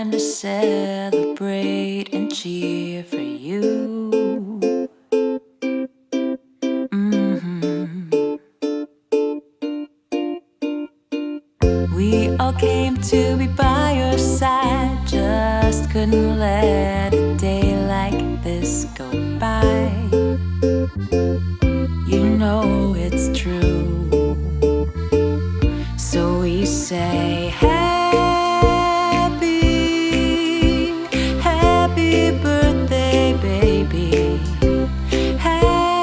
time to celebrate and cheer for you. We all came to be by your side, just couldn't let a day like this go by. You know it's true, so we say happy, happy birthday, baby. Happy,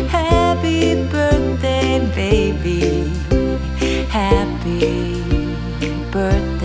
happy birthday, baby. Happy birthday.